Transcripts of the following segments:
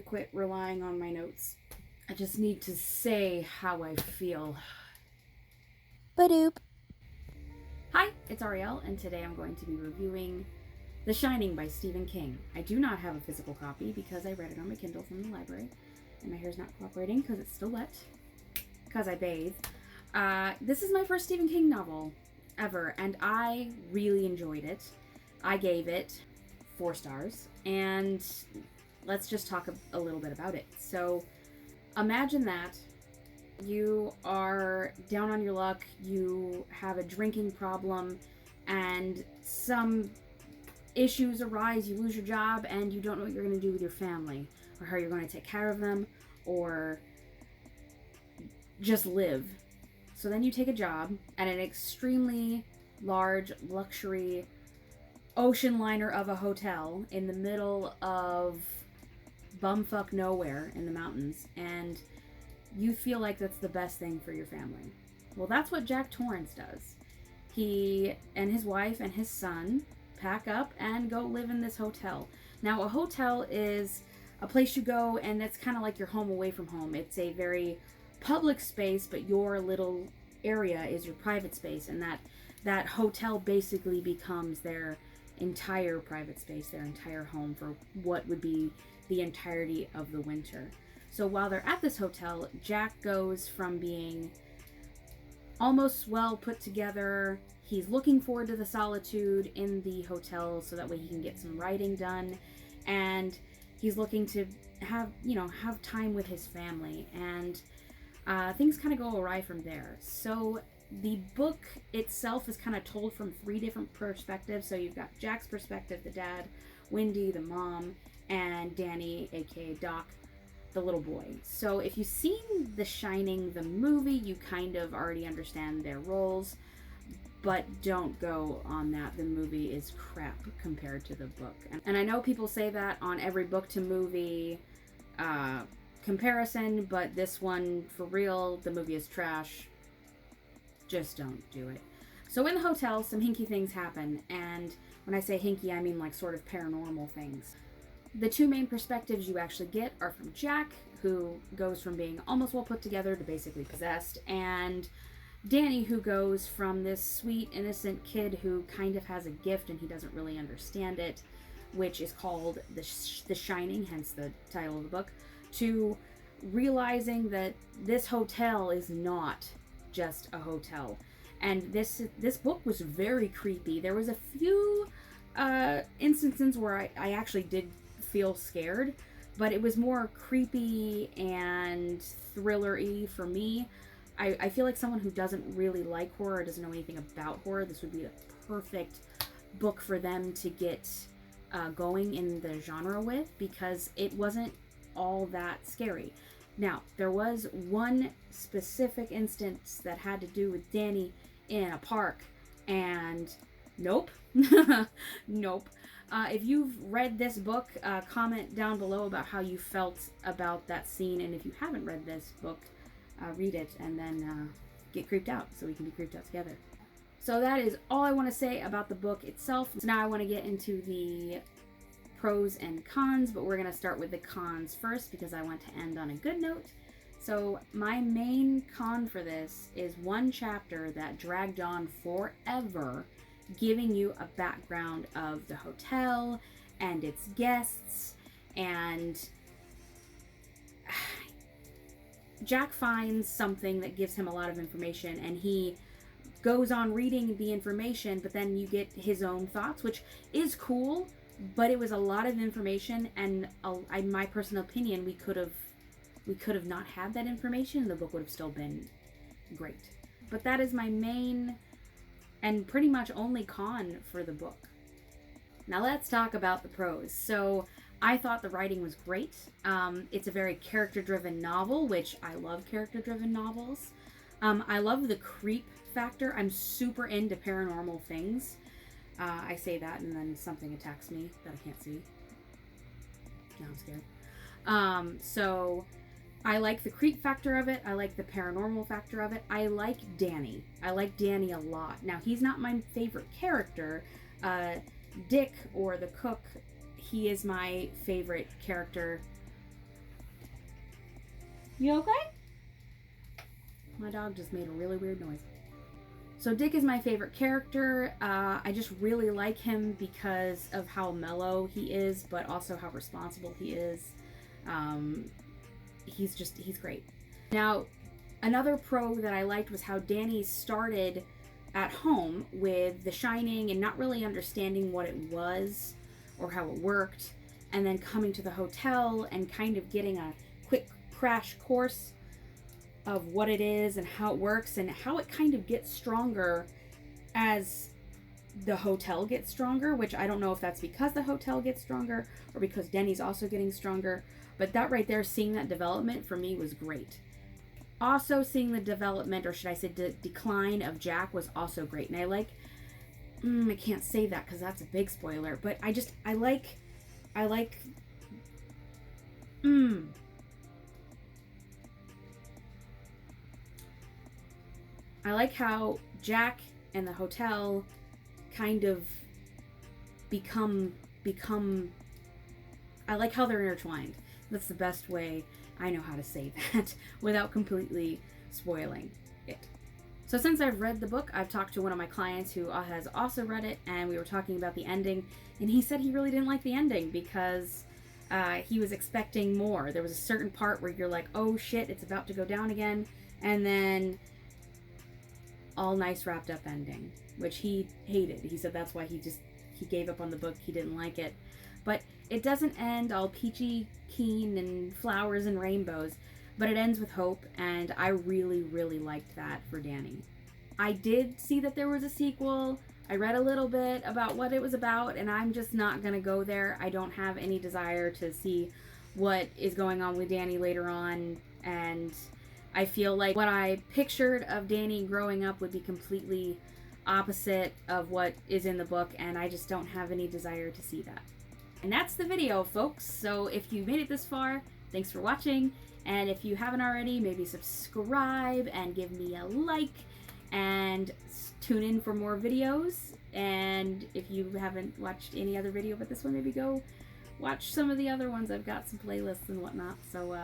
quit relying on my notes. I just need to say how I feel. Badoop. Hi, it's Ariel, and today I'm going to be reviewing The Shining by Stephen King. I do not have a physical copy because I read it on my Kindle from the library, and my hair's not cooperating because it's still wet, because I bathe. This is my first Stephen King novel ever, and I really enjoyed it. I gave it 4 stars, and let's just talk a little bit about it. So, imagine that you are down on your luck, you have a drinking problem, and some issues arise, you lose your job, and you don't know what you're going to do with your family, or how you're going to take care of them, or just live. So then you take a job at an extremely large luxury ocean liner of a hotel in the middle of bumfuck nowhere in the mountains, and you feel like that's the best thing for your family. Well, that's what Jack Torrance does. He and his wife and his son pack up and go live in this hotel. Now, a hotel is a place you go, and it's kind of like your home away from home. It's a very public space, but your little area is your private space, and that hotel basically becomes their entire private space, their entire home for what would be the entirety of the winter. So while they're at this hotel, Jack goes from being almost well put together. He's looking forward to the solitude in the hotel so that way he can get some writing done, and he's looking to have time with his family, and things kind of go awry from there. So the book itself is kind of told from 3 different perspectives. So you've got Jack's perspective, the dad, Wendy, the mom, and Danny, aka Doc, the little boy. So if you've seen The Shining, the movie, you kind of already understand their roles, but don't go on that. The movie is crap compared to the book. And I know people say that on every book to movie comparison, but this one, for real, the movie is trash. Just don't do it. So in the hotel, some hinky things happen, and when I say hinky, I mean like sort of paranormal things. The 2 main perspectives you actually get are from Jack, who goes from being almost well put together to basically possessed, and Danny, who goes from this sweet, innocent kid who kind of has a gift and he doesn't really understand it, which is called The Shining, hence the title of the book, to realizing that this hotel is not just a hotel. And this book was very creepy. There was a few instances where I actually did feel scared, but it was more creepy and thriller-y for me. I feel like someone who doesn't really like horror, doesn't know anything about horror, this would be a perfect book for them to get going in the genre with, because it wasn't all that scary. Now, there was one specific instance that had to do with Danny in a park, and nope. Nope. If you've read this book, comment down below about how you felt about that scene, and if you haven't read this book, read it and then get creeped out so we can be creeped out together. So that is all I want to say about the book itself. So now I want to get into the pros and cons, but we're going to start with the cons first because I want to end on a good note. So my main con for this is one chapter that dragged on forever, giving you a background of the hotel and its guests, and Jack finds something that gives him a lot of information, and he goes on reading the information, but then you get his own thoughts, which is cool, but it was a lot of information, and in my personal opinion, we could have not had that information, and the book would have still been great. But that is my main and pretty much only con for the book. Now let's talk about the pros. So I thought the writing was great. It's a very character-driven novel, which I love character-driven novels. I love the creep factor. I'm super into paranormal things. I say that and then something attacks me that I can't see. Now I'm scared. So I like the creep factor of it. I like the paranormal factor of it. I like Danny. I like Danny a lot. Now, he's not my favorite character. Dick, or the cook, he is my favorite character You okay? My dog just made a really weird noise. So Dick is my favorite character. I just really like him because of how mellow he is, but also how responsible he is. He's great. Now, another pro that I liked was how Danny started at home with The Shining and not really understanding what it was or how it worked, and then coming to the hotel and kind of getting a quick crash course of what it is and how it works and how it kind of gets stronger as the hotel gets stronger, which I don't know if that's because the hotel gets stronger or because Denny's also getting stronger, but that right there, seeing that development for me was great. Also seeing the development, or should I say decline of Jack was also great. And I like, I can't say that because that's a big spoiler, but I like how Jack and the hotel kind of become I like how they're intertwined. That's the best way I know how to say that without completely spoiling it. So since I've read the book, I've talked to one of my clients who has also read it, and we were talking about the ending, and he said he really didn't like the ending because he was expecting more. There was a certain part where you're like, oh shit, it's about to go down again, and then all nice wrapped up ending, which he hated. He said that's why he gave up on the book. He didn't like it. But it doesn't end all peachy keen and flowers and rainbows, but it ends with hope, and I really, really liked that for Danny. I did see that there was a sequel. I read a little bit about what it was about, and I'm just not going to go there. I don't have any desire to see what is going on with Danny later on, and I feel like what I pictured of Danny growing up would be completely opposite of what is in the book, and I just don't have any desire to see that. And that's the video, folks. So if you made it this far, thanks for watching. And if you haven't already, maybe subscribe and give me a like and tune in for more videos. And if you haven't watched any other video but this one, maybe go watch some of the other ones. I've got some playlists and whatnot. So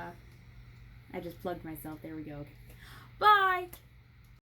I just plugged myself. There we go. Bye!